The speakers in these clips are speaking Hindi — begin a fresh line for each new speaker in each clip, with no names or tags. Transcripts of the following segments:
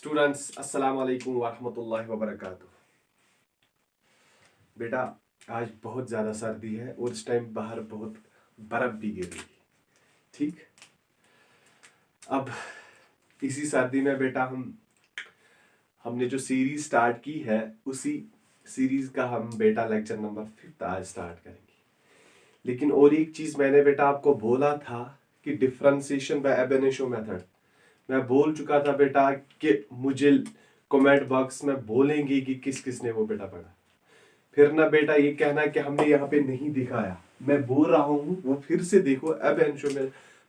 स्टूडेंट्स अस्सलाम वालेकुम वरहमतुल्लाहि वबरकातुह। बेटा आज बहुत ज़्यादा सर्दी है और इस टाइम बाहर बहुत बर्फ़ भी गिर रही है। ठीक, अब इसी सर्दी में बेटा हमने जो सीरीज स्टार्ट की है उसी सीरीज का हम बेटा लेक्चर नंबर 5 आज स्टार्ट करेंगे। लेकिन और एक चीज़ मैंने बेटा आपको बोला था कि differentiation by ab initio method मैं बोल चुका था बेटा कि मुझे कमेंट बॉक्स में बोलेंगे कि किस किस ने वो बेटा पढ़ा। फिर ना बेटा ये कहना कि हमने यहाँ पे नहीं दिखाया, मैं बोल रहा हूँ वो फिर से देखो। अब एंशो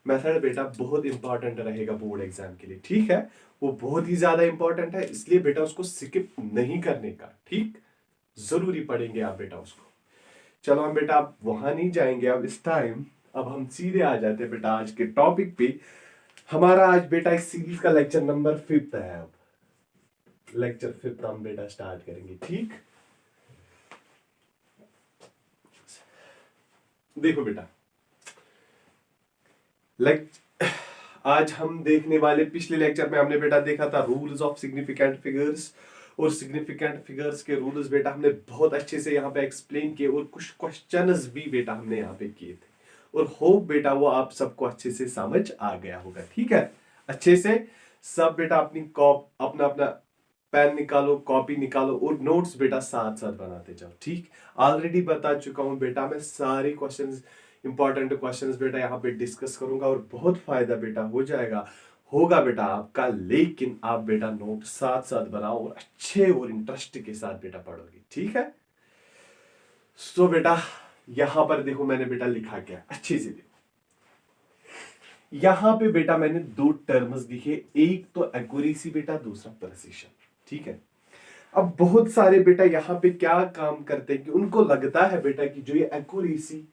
मेथड बेटा बहुत इंपॉर्टेंट रहेगा बोर्ड एग्जाम के लिए। ठीक है, वो बहुत ही ज्यादा इंपॉर्टेंट है, इसलिए बेटा उसको स्किप नहीं करने का। ठीक, जरूरी पढ़ेंगे आप बेटा उसको। चलो हम बेटा अब वहां नहीं जाएंगे अब इस टाइम। अब हम सीधे आ जाते हैं बेटा आज के टॉपिक पे। हमारा आज बेटा इस सीरीज का लेक्चर नंबर 5 है। अब लेक्चर 5 हम बेटा स्टार्ट करेंगे। ठीक, देखो बेटा आज हम देखने वाले, पिछले लेक्चर में हमने बेटा देखा था रूल्स ऑफ सिग्निफिकेंट फिगर्स, और सिग्निफिकेंट फिगर्स के रूल्स बेटा हमने बहुत अच्छे से यहाँ पे एक्सप्लेन किए और कुछ क्वेश्चंस भी बेटा हमने यहाँ पे किए थे। और होप बेटा वो आप सबको अच्छे से समझ आ गया होगा। ठीक है, अच्छे से सब बेटा अपना अपना पेन निकालो, कॉपी निकालो और नोट्स बेटा साथ साथ बनाते जाओ। ठीक, ऑलरेडी बता चुका हूं बेटा मैं सारे क्वेश्चंस, इंपॉर्टेंट क्वेश्चंस बेटा यहाँ पे डिस्कस करूंगा और बहुत फायदा बेटा होगा बेटा आपका। लेकिन आप बेटा नोट साथ साथ बनाओ और अच्छे और इंटरेस्ट के साथ बेटा पढ़ोगे। ठीक है, सो बेटा यहां पर देखो मैंने बेटा लिखा क्या, अच्छे से देखो। यहां पे बेटा मैंने दो टर्म्स लिखे, एक तो एक्यूरेसी बेटा, दूसरा प्रिसिशन। ठीक है, अब बहुत सारे बेटा यहाँ पे क्या काम करते हैं कि उनको लगता है बेटा कि जो ये एक्यूरेसी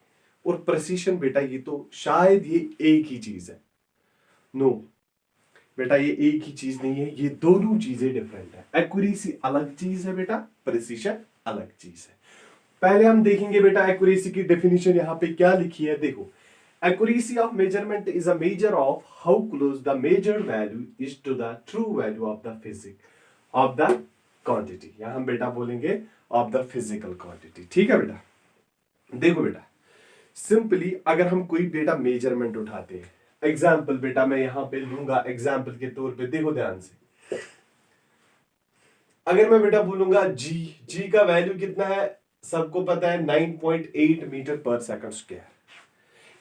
और प्रिसिशन बेटा ये तो शायद ये एक ही चीज है। नो बेटा, ये एक ही चीज नहीं है, ये दोनों चीजें डिफरेंट है। एक्यूरेसी अलग चीज है बेटा, प्रिसिशन अलग चीज है। पहले हम देखेंगे बेटा एक्यूरेसी की डेफिनेशन यहाँ पे क्या लिखी है। देखो, accuracy of measurement is a measure of how close the measured value is to the true value of the of the quantity। यहां हम बेटा बोलेंगे of the physical quantity। ठीक है बेटा, देखो बेटा सिंपली अगर हम कोई बेटा मेजरमेंट उठाते हैं, एग्जाम्पल बेटा मैं यहां पे लूंगा एग्जाम्पल के तौर पे, देखो ध्यान से। अगर मैं बेटा बोलूंगा जी का वैल्यू कितना है, सबको पता है 9.8 मीटर पर सेकंड स्क्वायर।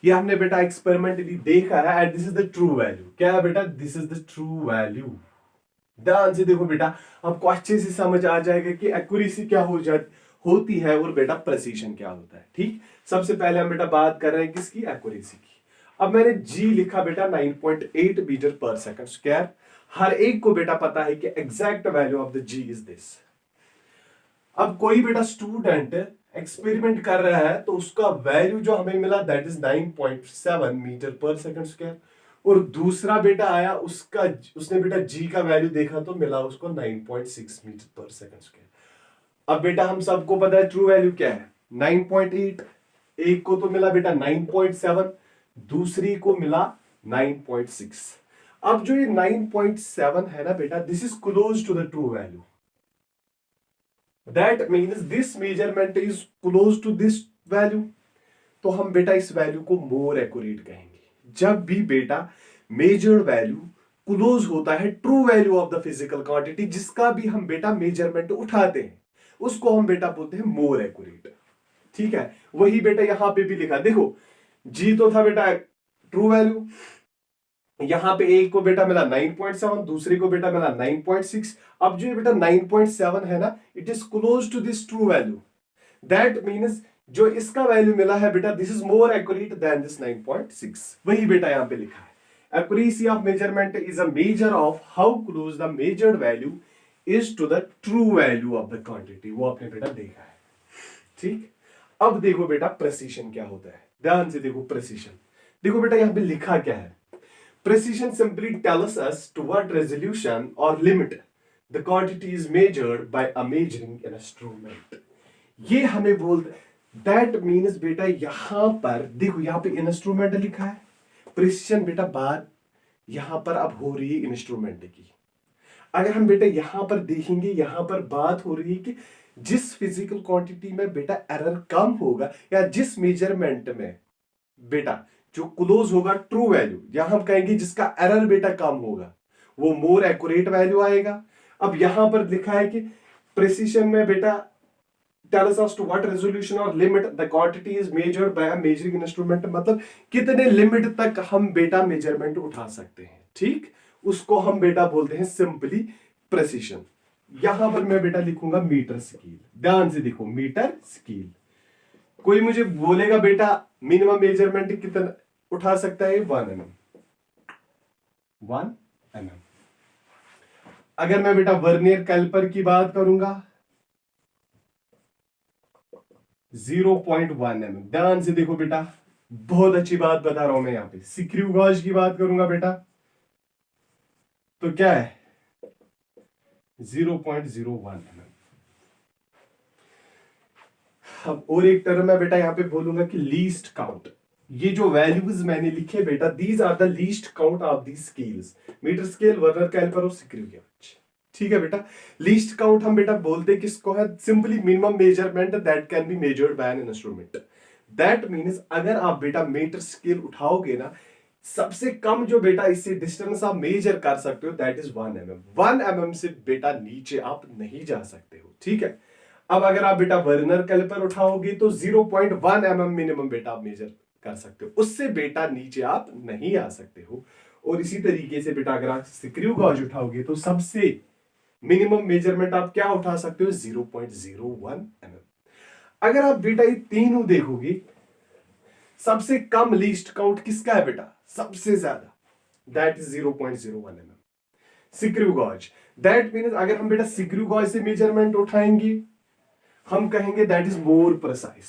ये हमने बेटा एक्सपेरिमेंटली देखा है and this is the true value. क्या है बेटा, this is the true value. ध्यान से देखो बेटा, आपको अच्छे से समझ आ जाएगा कि एक्यूरेसी क्या होती है और बेटा प्रिसिशन क्या होता है। ठीक, सबसे पहले हम बेटा बात कर रहे हैं किसकी, एक्यूरेसी की। अब मैंने जी लिखा बेटा 9.8 मीटर पर सेकंड स्क्वायर। हर एक को बेटा पता है कि exact value of the g is this. अब कोई बेटा स्टूडेंट एक्सपेरिमेंट कर रहा है तो उसका वैल्यू जो हमें मिला दैट इज 9.7 मीटर पर सेकंड स्क्वायर, और दूसरा बेटा आया उसने बेटा जी का वैल्यू देखा तो मिला उसको 9.6 मीटर पर सेकंड स्क्वायर। अब बेटा हम सबको पता है ट्रू वैल्यू क्या है, 9.8। एक को तो मिला बेटा 9.7, दूसरी को मिला 9.6। अब जो ये 9.7 है ना बेटा, this is close to the true value. That means this measurement is close to this value। तो हम बेटा इस वैल्यू को मोर एक्यूरेट कहेंगे। जब भी बेटा मेजर्ड वैल्यू क्लोज होता है true value of the physical quantity, जिसका भी हम बेटा मेजरमेंट उठाते हैं, उसको हम बेटा बोलते हैं मोर एक्यूरेट। ठीक है, वही बेटा यहां पे भी लिखा, देखो जी तो था बेटा ट्रू वैल्यू, यहां पे एक को बेटा मिला 9.7, दूसरे को बेटा मिला 9.6। अब जो ये बेटा 9.7 है ना, it is close to this true value. That means जो इसका वैल्यू मिला है बेटा, this is more accurate than this 9.6। वही बेटा यहां पे लिखा है, accuracy of measurement is a measure of how close the measured value is to the true value of the quantity. वो आपने बेटा देखा है। ठीक, अब देखो बेटा प्रिसिशन क्या होता है, ध्यान से देखो प्रिसिशन। देखो बेटा यहां पे लिखा क्या है, precision simply tells us to what resolution or limit the quantity is measured by a measuring instrument। ये हमें that means बेटा यहां पर देखो, यहां पे इंस्ट्रूमेंट लिखा है, प्रिसिशन बेटा बात यहां पर अब हो रही है इंस्ट्रूमेंट की। अगर हम बेटा यहां पर देखेंगे, यहां पर बात हो रही है कि जिस फिजिकल क्वांटिटी में बेटा एरर कम होगा या जिस मेजरमेंट में बेटा जो क्लोज होगा ट्रू वैल्यू, यहां हम कहेंगे जिसका एरर बेटा कम होगा वो मोर एक्यूरेट वैल्यू आएगा। अब यहां पर लिखा है कि प्रिसीशन में बेटा tells us to what resolution or limit the quantity is measured by a measuring instrument, मतलब कितने लिमिट तक हम बेटा मेजरमेंट उठा सकते हैं, ठीक, उसको हम बेटा बोलते हैं सिंपली प्रेसिशन। यहां पर मैं बेटा लिखूंगा मीटर स्केल, ध्यान से देखो मीटर स्केल। कोई मुझे बोलेगा बेटा मिनिमम मेजरमेंट कितना उठा सकता है, 1 mm। अगर मैं बेटा वर्नियर कैलिपर की बात करूंगा 0.1 mm। ध्यान से देखो बेटा, बहुत अच्छी बात बता रहा हूं मैं। यहां पे स्क्रू गॉज की बात करूंगा बेटा तो क्या है 0.01 mm। अब और एक टर्म है बेटा यहां पे बोलूंगा कि लीस्ट काउंट। ये जो वैल्यूज मैंने लिखे बेटा these are the least count of the scales, metre scale, vernier caliper और स्क्रू गेज। ठीक है बेटा, लीस्ट काउंट हम बेटा बोलते किसको है, simply minimum measurement that can be measured by an instrument. That means अगर आप बेटा मीटर स्केल उठाओगे ना, सबसे कम जो बेटा इससे डिस्टेंस आप मेजर कर सकते हो दैट इज 1 mm। 1 mm से बेटा नीचे आप नहीं जा सकते हो, ठीक है। अब अगर आप बेटा वर्नियर कैलिपर उठाओगे तो 0.1 mm मिनिमम बेटा आप मेजर कर सकते हो, उससे बेटा नीचे आप नहीं आ सकते हो। और इसी तरीके से बेटा अगर आप स्क्रू गॉज उठाओगे तो सबसे मिनिमम मेजरमेंट आप क्या उठा सकते हो, 0.01 mm। अगर आप बेटा ये तीनों देखोगे, सबसे कम लीस्ट काउंट किसका है बेटा, सबसे ज्यादा, that is 0.01 mm screw gauge. That means अगर हम बेटा स्क्रू गॉज से मेजरमेंट उठाएंगे हम कहेंगे that is more precise,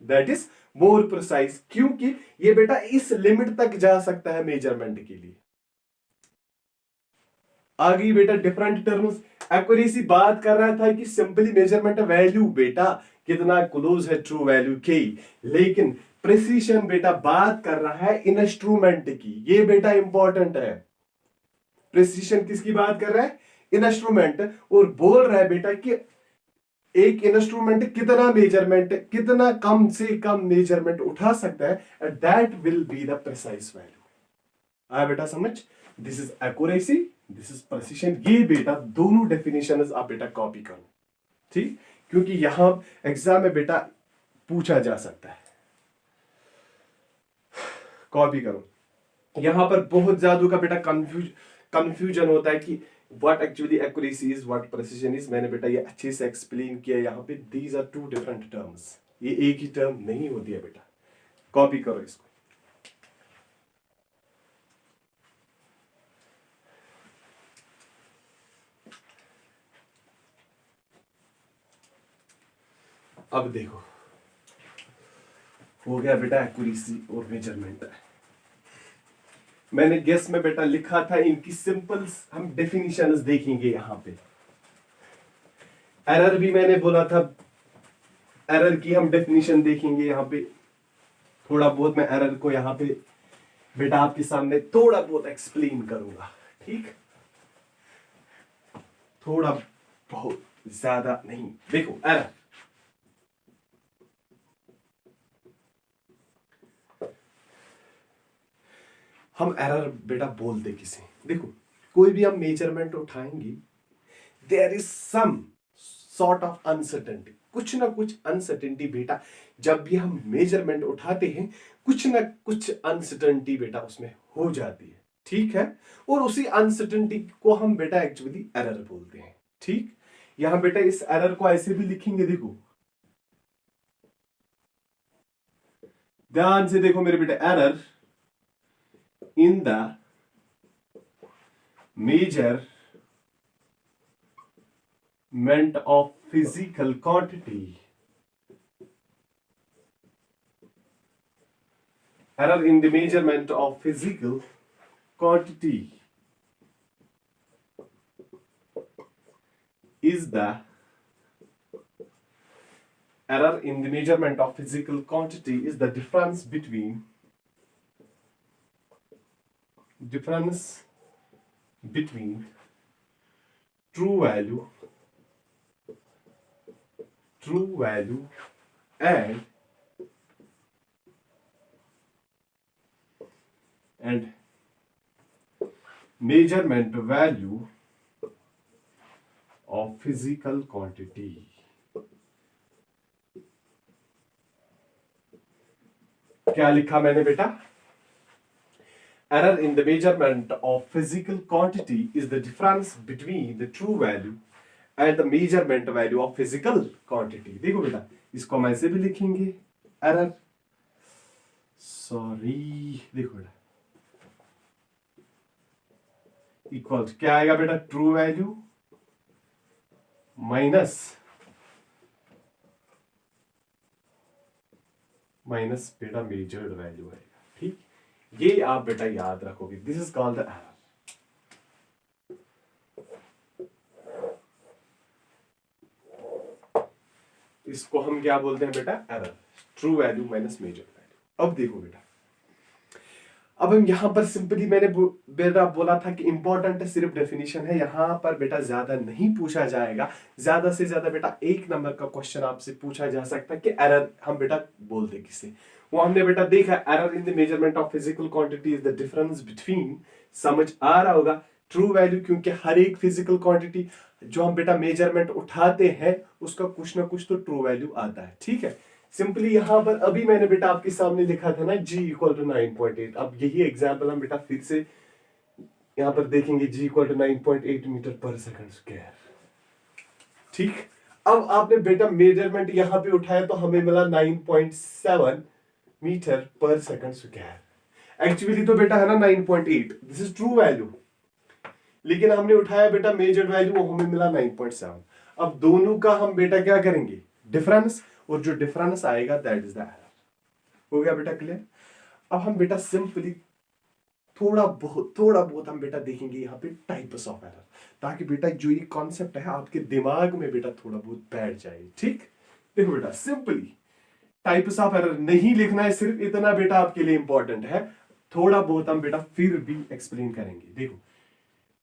that is more precise, क्योंकि ये बेटा इस लिमिट तक जा सकता है मेजरमेंट के लिए। आ गई बेटा डिफरेंट टर्म्स। एक्यूरेसी बात कर रहा था कि सिंपली मेजरमेंट वैल्यू बेटा कितना क्लोज है ट्रू वैल्यू के, लेकिन प्रिसीशन बेटा बात कर रहा है इंस्ट्रूमेंट की। ये बेटा इंपॉर्टेंट है, प्रिसीशन किसकी बात कर रहा है, इंस्ट्रूमेंट। और बोल रहा है बेटा कि एक इंस्ट्रूमेंट कितना मेजरमेंट, कितना कम से कम मेजरमेंट उठा सकता है, and that will be the precise value. आया बेटा समझ, this is accuracy, this is precision. ये बेटा दोनों डेफिनेशन आप बेटा कॉपी करो, ठीक, क्योंकि यहां एग्जाम में बेटा पूछा जा सकता है। कॉपी करो। यहां पर बहुत ज्यादा का बेटा कंफ्यूजन होता है कि what actually accuracy is, what precision is. मैंने बेटा ये अच्छे से एक्सप्लेन किया यहां पे, these are two different terms, ये एक ही टर्म नहीं होती है बेटा। कॉपी करो इसको। अब देखो हो गया बेटा एक्यूरेसी और मेजरमेंट। मैंने गेस में बेटा लिखा था इनकी सिंपल हम डेफिनेशंस देखेंगे यहां पे। एरर भी मैंने बोला था, एरर की हम डेफिनेशन देखेंगे यहां पे। थोड़ा बहुत मैं एरर को यहां पे बेटा आपके सामने थोड़ा बहुत एक्सप्लेन करूंगा, ठीक, थोड़ा बहुत, ज्यादा नहीं। देखो एरर, हम एरर बेटा बोलते किसे, देखो कोई भी हम मेजरमेंट उठाएंगे there is some sort of uncertainty, कुछ ना कुछ अनसर्टेनिटी बेटा जब भी हम मेजरमेंट उठाते हैं कुछ ना कुछ अनसर्टेनिटी बेटा उसमें हो जाती है, ठीक है। और उसी अनसर्टेनिटी को हम बेटा एक्चुअली एरर बोलते हैं, ठीक। यहां बेटा इस एरर को ऐसे भी लिखेंगे, देखो ध्यान से देखो मेरे बेटा, error in the measurement of physical quantity, error in the measurement of physical quantity is the error in the measurement of physical quantity is the difference between true value and measurement value of physical quantity. क्या लिखा मैंने बेटा? Error in the measurement of physical quantity is the difference between the true value and the measurement value of physical quantity. देखो बेटा, इसको हम ऐसे भी लिखेंगे error, देखो बेटा, इक्वल क्या आएगा बेटा? ट्रू वैल्यू माइनस बेटा मेजर्ड वैल्यू आएगा। ठीक, ये आप बेटा याद रखोगे। This is called the error. इसको हम क्या बोलते हैं बेटा? Error. True value minus measured value. अब देखो बेटा, अब हम यहां पर सिंपली मैंने बेटा बोला था कि इंपॉर्टेंट सिर्फ डेफिनेशन है, यहां पर बेटा ज्यादा नहीं पूछा जाएगा। ज्यादा से ज्यादा बेटा 1 नंबर का क्वेश्चन आपसे पूछा जा सकता है कि एरर हम बेटा बोलते किसे। वो हमने बेटा देखा, error in the measurement of physical quantity is the difference between, समझ आ रहा होगा, ट्रू वैल्यू, क्योंकि हर एक फिजिकल क्वांटिटी जो हम बेटा मेजरमेंट उठाते हैं उसका कुछ ना कुछ तो ट्रू वैल्यू आता है। ठीक है, सिंपली यहां पर अभी मैंने बेटा आपके सामने लिखा था ना G इक्वल टू 9.8। अब यही एग्जाम्पल हम बेटा फिर से यहां पर देखेंगे, G इक्वल टू 9.8 मीटर पर सेकंड स्क्वायर। ठीक, अब आपने बेटा मेजरमेंट यहां पे उठाया तो हमें मिला 9.7 मीटर पर सेकंड स्क्वायर। एक्चुअली तो बेटा है ना 9.8, दिस इज ट्रू वैल्यू, लेकिन हमने उठाया बेटा मेजर्ड वैल्यू, वो हमें मिला 9.7। अब दोनों का हम बेटा क्या करेंगे? डिफरेंस, और जो डिफरेंस आएगा दैट इज द एरर। हो गया बेटा क्लियर? अब हम बेटा सिंपली थोड़ा बहुत हम बेटा देखेंगे यहाँ पे टाइप्स ऑफ एरर, ताकि बेटा जो ये कॉन्सेप्ट है आपके दिमाग में बेटा थोड़ा बहुत बैठ जाए। ठीक, देखो बेटा सिंपली टाइप्स ऑफ एरर नहीं लिखना है, सिर्फ इतना बेटा आपके लिए इंपॉर्टेंट है। थोड़ा बहुत हम बेटा फिर भी एक्सप्लेन करेंगे। देखो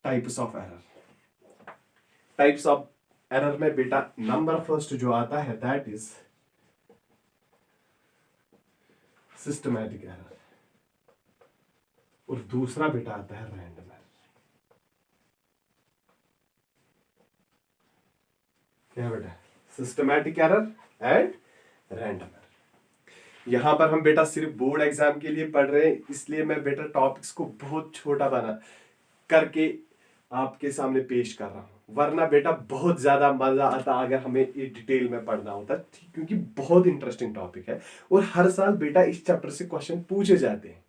types of error, types of error में बेटा नंबर फर्स्ट जो आता है दैट इज सिस्टमैटिक एरर, और दूसरा बेटा आता है रैंडम एरर। क्या बेटा? Systematic error and random error. यहां पर हम बेटा सिर्फ बोर्ड एग्जाम के लिए पढ़ रहे हैं, इसलिए मैं बेटा टॉपिक्स को बहुत छोटा बना करके आपके सामने पेश कर रहा हूं, वरना बेटा बहुत ज्यादा मजा आता अगर हमें ये डिटेल में पढ़ना होता, क्योंकि बहुत इंटरेस्टिंग टॉपिक है और हर साल बेटा इस चैप्टर से क्वेश्चन पूछे जाते हैं।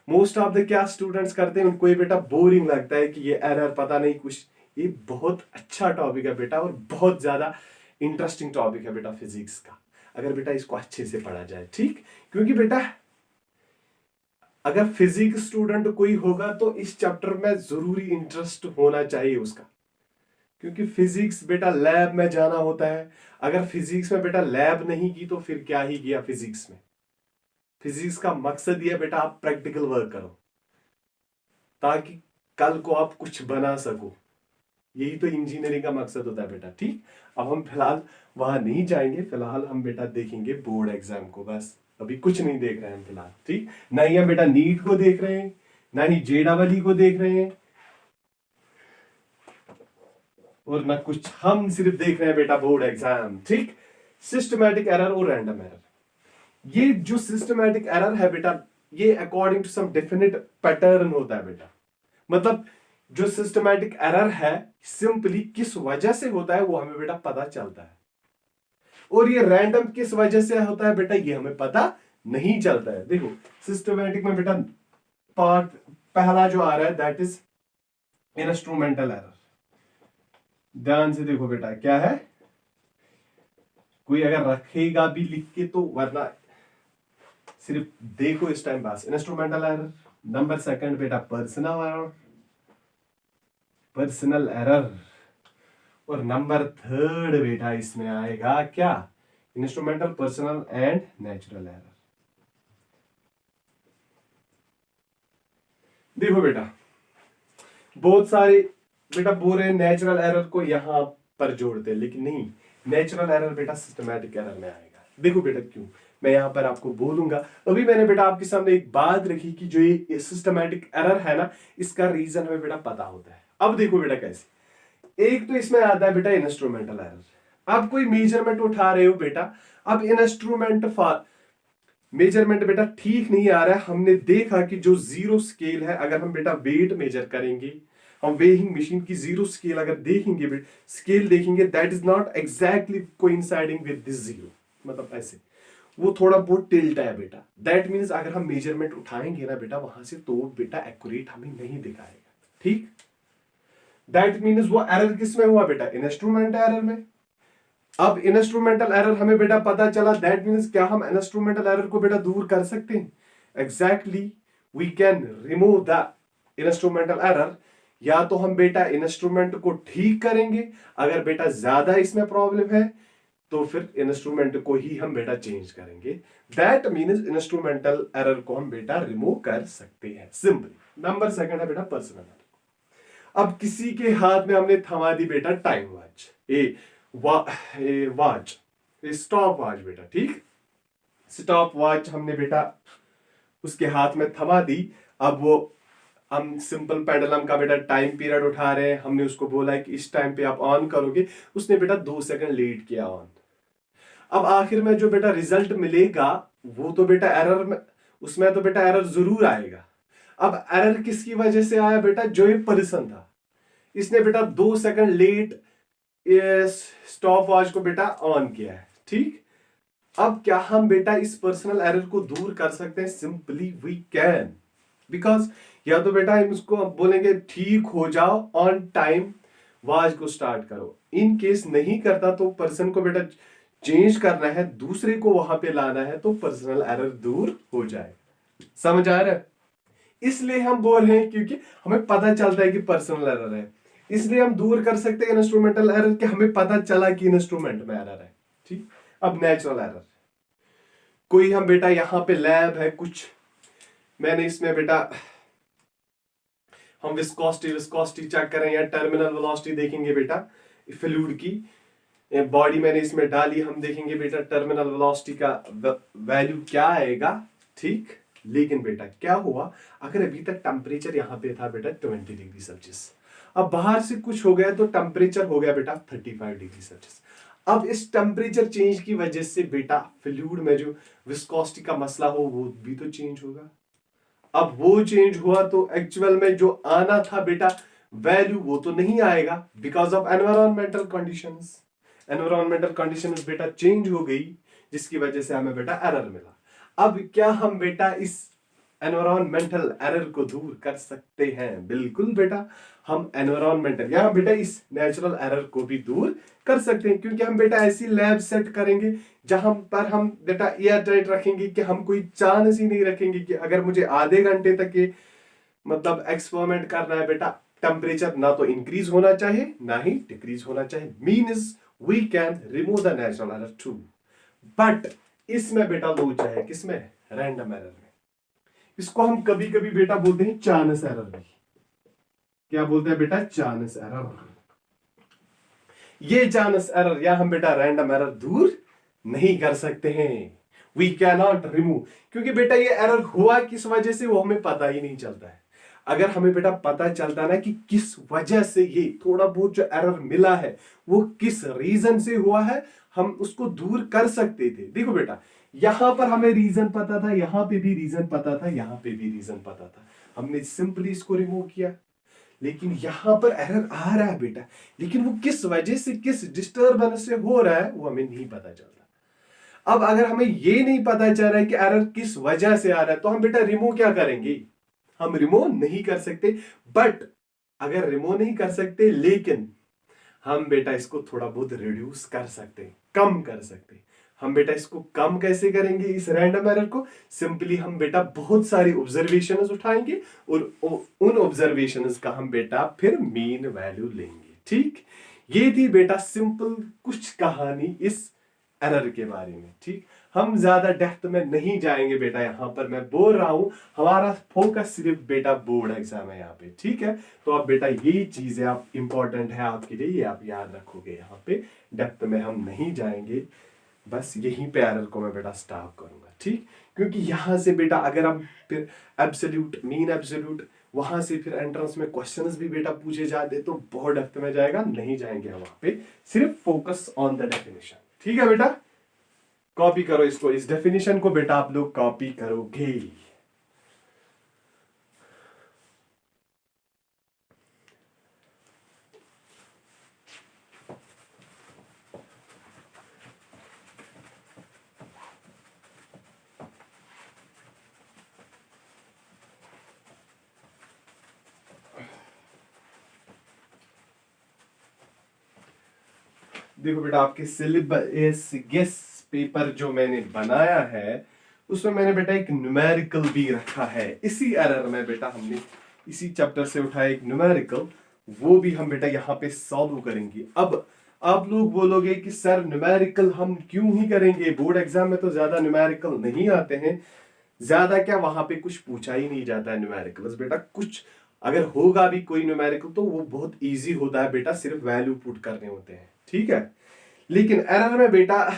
मोस्ट ऑफ द क्या स्टूडेंट्स करते हैं, उनको ये बेटा बोरिंग लगता है कि ये एरर पता नहीं कुछ। ये बहुत अच्छा टॉपिक है बेटा और बहुत ज्यादा इंटरेस्टिंग टॉपिक है बेटा फिजिक्स का, अगर बेटा इसको अच्छे से पढ़ा जाए। ठीक, क्योंकि बेटा अगर फिजिक्स स्टूडेंट कोई होगा तो इस चैप्टर में जरूरी इंटरेस्ट होना चाहिए उसका, क्योंकि फिजिक्स बेटा लैब में जाना होता है। अगर फिजिक्स में बेटा लैब नहीं की तो फिर क्या ही किया फिजिक्स में। फिजिक्स का मकसद यह बेटा आप प्रैक्टिकल वर्क करो, ताकि कल को आप कुछ बना सको। यही तो इंजीनियरिंग का मकसद होता है बेटा। ठीक, अब हम फिलहाल वहां नहीं जाएंगे, फिलहाल हम बेटा देखेंगे बोर्ड एग्जाम को, बस अभी कुछ नहीं देख रहे हैं फिलहाल। ठीक, ना ही हम बेटा नीट को देख रहे हैं, ना ही JEE को देख रहे हैं, और ना कुछ, हम सिर्फ देख रहे हैं बेटा बोर्ड एग्जाम। ठीक, सिस्टमैटिक एरर और रैंडम एरर। ये जो सिस्टमैटिक एरर है बेटा, ये according to some definite pattern होता है बेटा। मतलब जो सिस्टमैटिक एरर है सिंपली किस वजह से होता है वो हमें बेटा पता चलता है, और ये रैंडम किस वजह से होता है बेटा ये हमें पता नहीं चलता है। देखो सिस्टमैटिक में बेटा पार्ट पहला जो आ रहा है दैट इज इंस्ट्रूमेंटल एरर। ध्यान से देखो बेटा क्या है, कोई अगर रखेगा भी लिख के तो, वरना सिर्फ देखो इस time pass. Instrumental error. Number second बेटा पर्सनल एरर, और नंबर थर्ड बेटा इसमें आएगा क्या? Instrumental, personal and natural error. देखो बेटा बहुत सारे बेटा बोल रहे हैं नेचुरल एरर को यहाँ पर जोड़ते हैं, लेकिन नहीं, नेचुरल एरर बेटा सिस्टमैटिक एरर में आएगा। देखो बेटा क्यों, मैं यहाँ पर आपको बोलूंगा। अभी मैंने बेटा आपके सामने एक बात रखी कि जो ये सिस्टमैटिक एरर है ना, इसका रीजन हमें बेटा पता होता है। अब देखो बेटा कैसे, एक तो इसमें आता है बेटा इंस्ट्रूमेंटल एरर। आप कोई मेजरमेंट उठा रहे हो बेटा, अब मेजरमेंट बेटा ठीक नहीं आ रहा है। हमने देखा कि जो जीरो स्केल है, अगर हम बेटा वेट मेजर करेंगे, हम वेइंग मशीन की जीरो स्केल अगर देखेंगे, स्केल देखेंगे, that is not exactly coinciding with this zero, मतलब ऐसे वो थोड़ा बहुत टिल्ट है बेटा। दैट मीन्स अगर हम मेजरमेंट उठाएंगे ना बेटा वहां से, तो बेटा एक्यूरेट हमें नहीं दिखाएगा। ठीक, दैट मीन्स वो एरर किस में हुआ बेटा, इंस्ट्रूमेंट एरर में। अब इंस्ट्रूमेंटल एरर हमें बेटा पता चला, दैट मीन्स क्या हम इंस्ट्रूमेंटल एरर को बेटा दूर कर सकते हैं? Exactly, we can remove the instrumental error. या तो हम बेटा इंस्ट्रूमेंट को ठीक करेंगे, अगर बेटा ज्यादा इसमें प्रॉब्लम है तो फिर इंस्ट्रूमेंट को ही हम बेटा चेंज करेंगे। दैट मीन्स इंस्ट्रूमेंटल एरर को हम बेटा रिमूव कर सकते हैं सिंपली। नंबर सेकंड है बेटा पर्सनल एरर। अब किसी के हाथ में हमने थमा दी बेटा time watch, watch, stop watch बेटा। ठीक, स्टॉप वॉच हमने बेटा उसके हाथ में थमा दी। अब वो हम सिंपल पेंडुलम का बेटा टाइम पीरियड उठा रहे हैं, हमने उसको बोला है कि इस टाइम पे आप ऑन करोगे, उसने बेटा 2 सेकंड लेट किया ऑन। अब आखिर में जो बेटा रिजल्ट मिलेगा वो तो बेटा एरर में, उसमें तो बेटा एरर जरूर आएगा। अब एरर किसकी वजह से आया बेटा, जो ये पर्सन था, इसने बेटा 2 सेकंड लेट स्टॉप वॉच को बेटा ऑन किया है। ठीक, अब क्या हम बेटा इस पर्सनल एरर को दूर कर सकते हैं? सिंपली वी कैन, बिकॉज या तो बेटा हम उसको बोलेंगे ठीक हो जाओ, ऑन टाइम वॉच को स्टार्ट करो। इन केस नहीं करता तो पर्सन को बेटा चेंज करना है, दूसरे को वहां पे लाना है, तो पर्सनल एरर दूर हो जाए। समझ आ रहा है? इसलिए हम बोल रहे हैं क्योंकि हमें पता चलता है कि पर्सनल एरर है, इसलिए हम दूर कर सकते हैं इंस्ट्रूमेंटल एरर कि हमें पता चला कि इंस्ट्रूमेंट में एरर है। ठीक, अब नेचुरल एरर, कोई हम बेटा यहां पे लैब है कुछ, मैंने इसमें बेटा हम विस्कोसिटी चेक करें या टर्मिनल वेलोसिटी देखेंगे बेटा फ्लूइड की, बॉडी मैंने इसमें डाली, हम देखेंगे बेटा टर्मिनल वेलोसिटी का वैल्यू क्या आएगा। ठीक, लेकिन बेटा क्या हुआ, अगर अभी तक टेम्परेचर यहां पे था बेटा 20 डिग्री सेल्सियस, अब बाहर से कुछ हो गया तो टेम्परेचर हो गया बेटा 35 डिग्री सेल्सियस। अब इस टेम्परेचर चेंज की वजह से बेटा फ्लूइड में जो विस्कोसिटी का मसला हो वो भी तो चेंज होगा। अब वो चेंज हुआ तो एक्चुअल में जो आना था बेटा वैल्यू वो तो नहीं आएगा, because of environmental conditions. Environmental conditions बेटा चेंज हो गई, जिसकी वजह से हमें बेटा एरर मिला। अब क्या हम बेटा इस एनवायरमेंटल एरर को दूर कर सकते हैं? बिल्कुल बेटा, हम एनवायरमेंटल या बेटा इस नेचुरल एरर को भी दूर कर सकते हैं, क्योंकि हम बेटा ऐसी लैब सेट करेंगे जहां पर हम बेटा एयर टाइट रखेंगे कि हम कोई चांस ही नहीं रखेंगे कि अगर मुझे आधे घंटे तक के मतलब एक्सपेरिमेंट करना है बेटा, टेम्परेचर ना तो इंक्रीज होना चाहिए ना ही डिक्रीज होना चाहिए। Means we can remove the natural error too, but इसमें बेटा लोचा है, किसमें? रैंडम एरर में। इसको हम कभी कभी बेटा बोलते हैं चांस एरर भी। क्या बोलते हैं बेटा? Chance error. ये चांस एरर या हम बेटा रैंडम एरर दूर नहीं कर सकते हैं, वी कैन नॉट रिमूव, क्योंकि बेटा ये एरर हुआ किस वजह से वो हमें पता ही नहीं चलता है। अगर हमें बेटा पता चलता ना कि किस वजह से ये थोड़ा बहुत जो एरर मिला है वो किस रीजन से हुआ है, हम उसको दूर कर सकते थे। देखो बेटा, यहां पर हमें रीजन पता था, यहां पे भी रीजन पता था, यहां पे भी रीजन पता था, हमने सिंपली इसको रिमूव किया। लेकिन यहां पर एरर आ रहा है बेटा, लेकिन वो किस वजह से, किस डिस्टर्बेंस से हो रहा है वो हमें नहीं पता चलता। अब अगर हमें ये नहीं पता चल रहा है कि एरर किस वजह से आ रहा है, तो हम बेटा रिमूव क्या करेंगे? हम रिमूव नहीं कर सकते। बट अगर रिमूव नहीं कर सकते, लेकिन हम बेटा इसको थोड़ा बहुत रिड्यूस कर सकते हैं, कम कर सकते हैं। हम बेटा इसको कम कैसे करेंगे इस रैंडम एरर को? सिंपली हम बेटा बहुत सारी ऑब्जर्वेशंस उठाएंगे और उन ऑब्जर्वेशंस का हम बेटा फिर मीन वैल्यू लेंगे। ठीक, ये थी बेटा सिंपल कुछ कहानी इस एरर के बारे में। ठीक, हम ज्यादा डेप्थ में नहीं जाएंगे बेटा, यहाँ पर मैं बोल रहा हूं हमारा फोकस सिर्फ बेटा बोर्ड एग्जाम है यहाँ पे, ठीक है। तो अब बेटा यही चीज है, आप इंपॉर्टेंट है आपके लिए, ये आप याद रखोगे। यहाँ पे डेप्थ में हम नहीं जाएंगे, बस यहीं पे एरर को मैं बेटा स्टॉप करूंगा, ठीक। क्योंकि यहां से बेटा अगर हम फिर एब्सोल्यूट मीन एब्सोल्यूट वहां से फिर एंट्रेंस में क्वेश्चंस भी बेटा पूछे जाते तो बहुत डेप्थ में जाएगा, नहीं जाएंगे हम वहां पे, सिर्फ फोकस ऑन द डेफिनेशन, ठीक है बेटा। कॉपी करो इसको, इस डेफिनेशन को बेटा आप लोग कॉपी करोगे। देखो बेटा आपके सिलेबस गेस पेपर जो मैंने बनाया है उसमें मैंने बेटा एक न्यूमेरिकल भी रखा है। इसी एरर में बेटा हमने इसी चैप्टर से उठाया एक न्यूमेरिकल, वो भी हम बेटा यहाँ पे सॉल्व करेंगे। अब आप लोग बोलोगे कि सर न्यूमेरिकल हम क्यों ही करेंगे, बोर्ड एग्जाम में तो ज्यादा न्यूमेरिकल नहीं आते हैं। ज्यादा क्या, वहां पे कुछ पूछा ही नहीं जाता है न्यूमेरिकल्स बेटा। कुछ अगर होगा भी कोई न्यूमेरिकल तो वो बहुत इजी होता है बेटा, सिर्फ वैल्यू पुट करने होते हैं, ठीक है। लेकिन एरर में बेटा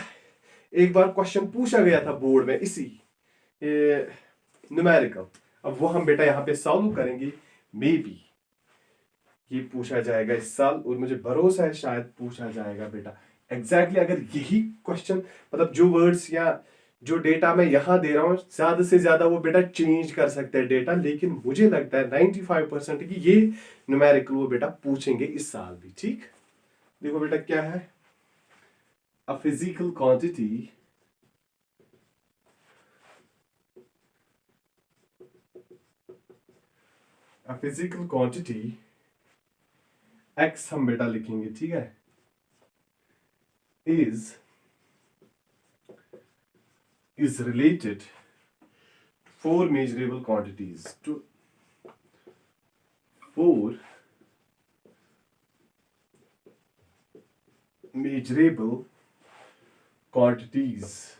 एक बार क्वेश्चन पूछा गया था बोर्ड में इसी न्यूमेरिकल, अब वो हम बेटा यहाँ पे सॉल्व करेंगे। मे बी ये पूछा जाएगा इस साल और मुझे भरोसा है शायद पूछा जाएगा बेटा। एग्जैक्टली अगर यही क्वेश्चन मतलब जो वर्ड्स या जो डेटा मैं यहाँ दे रहा हूँ ज्यादा से ज्यादा वो बेटा चेंज कर सकते हैं डेटा, लेकिन मुझे लगता है 95% कि ये न्यूमेरिकल वो बेटा पूछेंगे इस साल भी, ठीक। देखो बेटा क्या है, a physical quantity x हम बेटा लिखेंगे, ठीक है, is related to four measurable quantities, to four measurable quantities।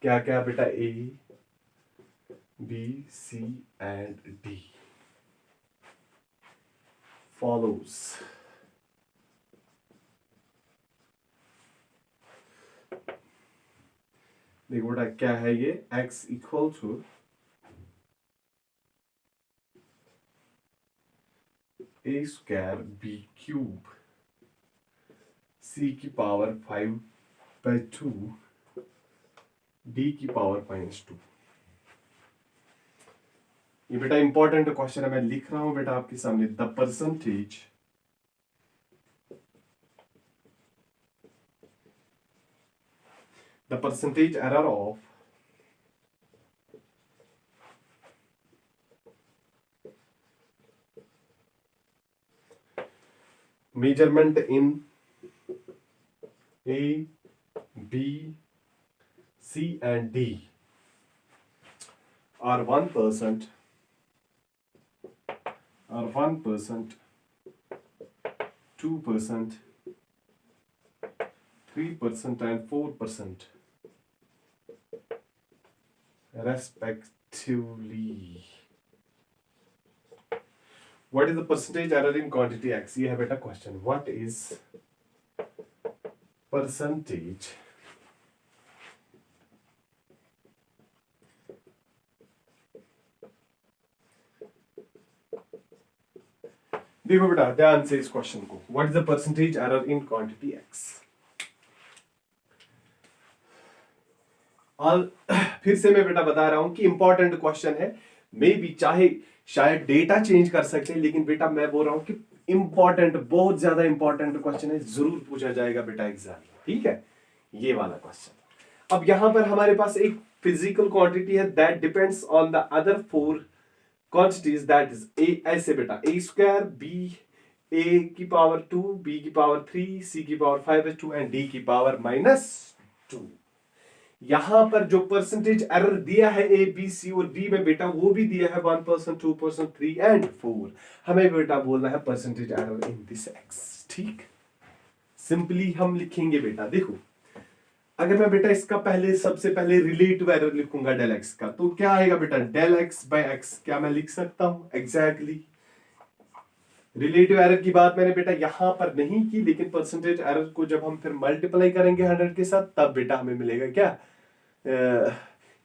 क्या क्या बेटा, A, B, C and D follows। देखो बेटा क्या है ये, x equal to a square b cube c की पावर 5/2 d की पावर -2। ये बेटा इंपॉर्टेंट क्वेश्चन है, मैं लिख रहा हूं बेटा आपके सामने। The percentage error of measurement in A, B, C and D are 1%, 2%, 3% and 4% respectively। What is the percentage error in quantity x? ये है बेटा क्वेश्चन, what is percentage देखो बेटा ध्यान से इस क्वेश्चन को, what is the percentage error in quantity x? और फिर से मैं बेटा बता रहा हूं कि इंपॉर्टेंट क्वेश्चन है। मे बी चाहे शायद डेटा चेंज कर सकते हैं, लेकिन बेटा मैं बोल रहा हूं कि इंपॉर्टेंट, बहुत ज्यादा इंपॉर्टेंट क्वेश्चन है, जरूर पूछा जाएगा बेटा एग्जाम में, ठीक है। ये वाला क्वेश्चन, अब यहां पर हमारे पास एक फिजिकल क्वांटिटी है that depends on the other four quantities, that is a, ऐसे बेटा a स्क्वायर b a की पावर 2 b की पावर 3 c की पावर 5/2 एंड d की पावर -2। यहां पर जो परसेंटेज एरर दिया है ए बी सी और डी में बेटा वो भी दिया है 1%, 2%, 3 एंड 4। हमें बेटा बोलना है percentage error in this x, ठीक। सिंपली हम लिखेंगे बेटा, देखो अगर मैं बेटा इसका सबसे पहले रिलेटिव एरर लिखूंगा डेल एक्स का, तो क्या आएगा बेटा, डेल एक्स बाय एक्स। क्या मैं लिख सकता हूं? एग्जैक्टली। रिलेटिव एरर की बात मैंने बेटा यहां पर नहीं की, लेकिन परसेंटेज एरर को जब हम फिर मल्टीप्लाई करेंगे 100 के साथ, तब बेटा हमें मिलेगा क्या,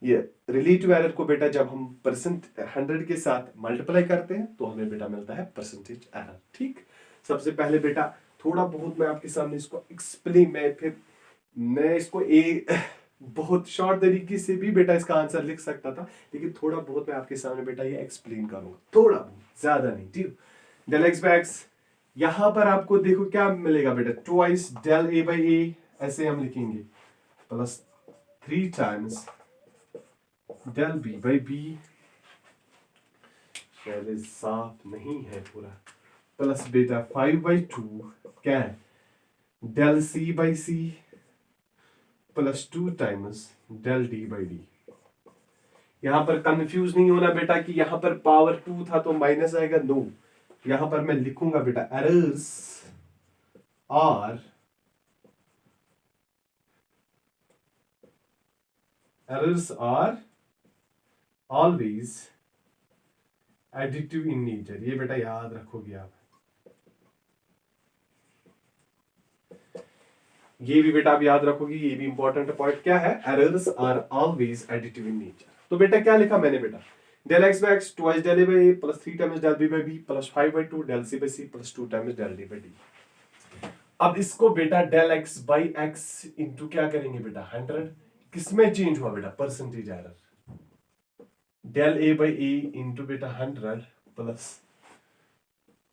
ये रिलेटिव एरर को बेटा जब हम 100 के साथ मल्टीप्लाई करते हैं तो हमें बेटा मिलता है परसेंटेज एरर। ठीक, सबसे पहले बेटा थोड़ा बहुत मैं आपके सामने इसको एक्सप्लेन, मैं इसको बहुत शॉर्ट तरीके से भी बेटा इसका आंसर लिख सकता था, लेकिन थोड़ा बहुत मैं आपके सामने बेटा ये एक्सप्लेन करूंगा, थोड़ा बहुत, ज्यादा नहीं। ठीक, डेल एक्स बाय एक्स, यहां पर आपको देखो क्या मिलेगा बेटा, twice del a by a, ऐसे हम लिखेंगे, plus 3 times del b by b, पहले साफ नहीं है पूरा, प्लस बेटा 5/2 क्या है, del c by c, plus 2 times del d by d. यहां पर कंफ्यूज नहीं होना बेटा कि यहां पर पावर 2 था तो माइनस आएगा, नो, यहां पर मैं लिखूंगा बेटा errors are always additive in nature. ये बेटा याद रखोगे आप, ये भी बेटा आप याद रखोगे, ये भी इंपॉर्टेंट पॉइंट क्या है, errors are always additive in nature. तो बेटा क्या लिखा मैंने बेटा, del x by x twice del a by a plus 3 times del b by b plus 5/2 del c by c plus 2 times del d by d. अब इसको बेटा del x by x into क्या करेंगे बेटा 100, किसमें चेंज हुआ बेटा, percentage error, del a by a into बेटा 100 plus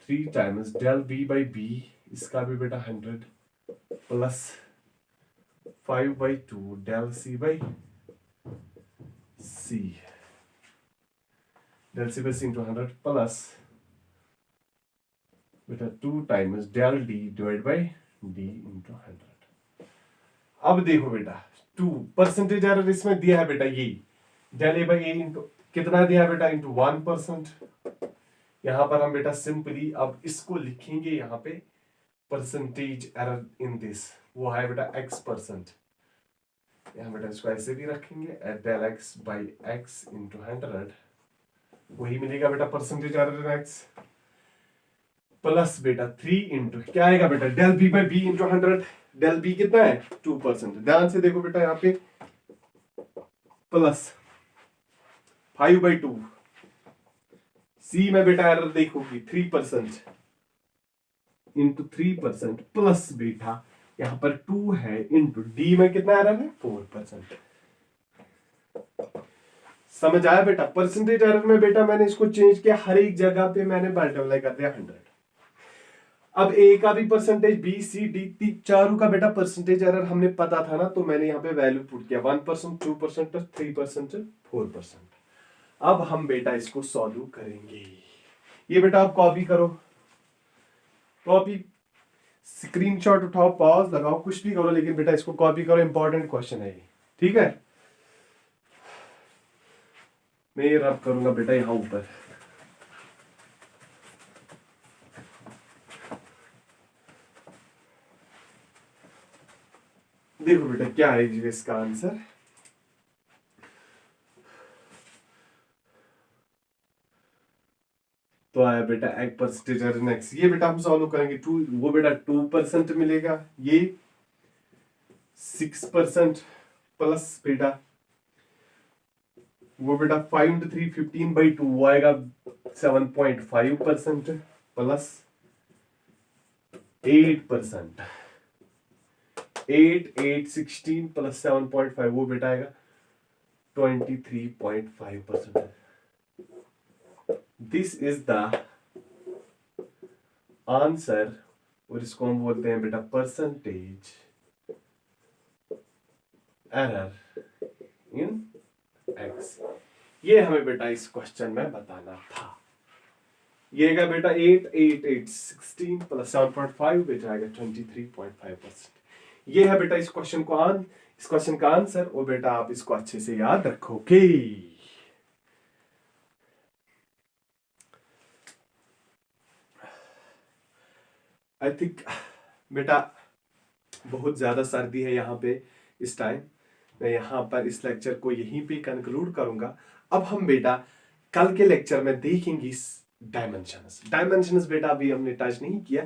3 times del b by b, इसका भी बेटा 100 plus 5/2 del c by c, del c by c into 100 plus बेटा 2 times del d divide by d into 100। अब देखो बेटा 2 परसेंटेज एरर इसमें दिया है बेटा, ये del a by a into कितना दिया है बेटा, इंटू 1%। यहां पर हम बेटा सिंपली अब इसको लिखेंगे, यहां पे परसेंटेज एरर इन दिस वो है बेटा x%। यहां बेटा इसको ऐसे भी रखेंगे, del x by x into 100, वही मिलेगा बेटा percentage error in x, plus बेटा 3 इंटू क्या आएगा बेटा, del b by b into 100, del b कितना है 2%। ध्यान से देखो बेटा यहाँ पे, प्लस 5/2, सी में बेटा एरर देखोगी 3% इंटू 3% प्लस बेटा यहां पर 2 है इंटू डी में कितना एरर है 4%। समझ आया बेटा, परसेंटेज एरर में बेटा मैंने इसको चेंज किया, हर एक जगह पे मैंने मल्टीप्लाई कर दिया 100। अब ए का भी परसेंटेज, बी सी डी चारों का बेटा परसेंटेज एरर हमने पता था ना, तो मैंने यहाँ पे वैल्यू पुट किया 1%, 2%, 3%, 4%। अब हम बेटा इसको सॉल्व करेंगे। ये बेटा आप कॉपी करो, कॉपी स्क्रीनशॉट उठाओ, पॉज लगाओ, कुछ भी करो, लेकिन बेटा इसको कॉपी करो, इंपॉर्टेंट क्वेश्चन है ये, ठीक है। मैं ये रब करूंगा बेटा यहां ऊपर, देखो बेटा क्या है इसका आंसर। तो आया बेटा एक परसेंटेज एरर नेक्स्ट, ये बेटा हम सॉल्व करेंगे, 2 वो बेटा 2% मिलेगा, ये 6% प्लस बेटा वो बेटा 5 इंटू 3 15/2 वो आएगा 7.5% प्लस 8%, 8 16 प्लस 7.5 वो बेटा आएगा 23.5%। दिस इज द आंसर, और इसको हम बोलते हैं बेटा परसेंटेज एरर इन एक्स। ये हमें बेटा इस क्वेश्चन में बताना था। ये का बेटा 8 16 प्लस 7.5 बेटा आएगा 23.5%। ये है बेटा इस क्वेश्चन का आंसर, और बेटा आप इसको अच्छे से याद रखोगे। आई थिंक बेटा बहुत ज़्यादा सर्दी है यहाँ पे इस टाइम। मैं यहाँ पर इस लेक्चर को यहीं पे कंक्लूड करूंगा। अब हम बेटा कल के लेक्चर में देखेंगे डायमेंशंस बेटा अभी हमने टच नहीं किया।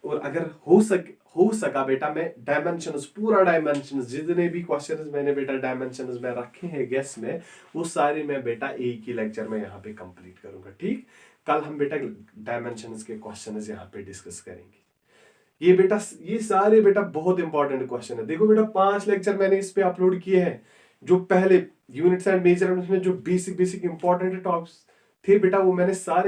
और अगर हो सका बेटा मैं पूरा डायमेंशंस जितने भी क्वेश्चंस मैंने बेटा डायमेंशंस में रखे हैं गेस में, वो सारे मैं बेटा एक ही लेक्चर में यहाँ पे कंप्लीट करूंगा। ठीक, कल हम बेटा डायमेंशंस के क्वेश्चंस यहाँ पे डिस्कस करेंगे। ये सारे बेटा बहुत इंपॉर्टेंट क्वेश्चन है। देखो बेटा 5 लेक्चर मैंने इस पे अपलोड किए हैं। जो पहले यूनिट्स एंड मेजरमेंट्स में जो बेसिक इंपॉर्टेंट टॉपिक्स थे बेटा, वो मैंने सारे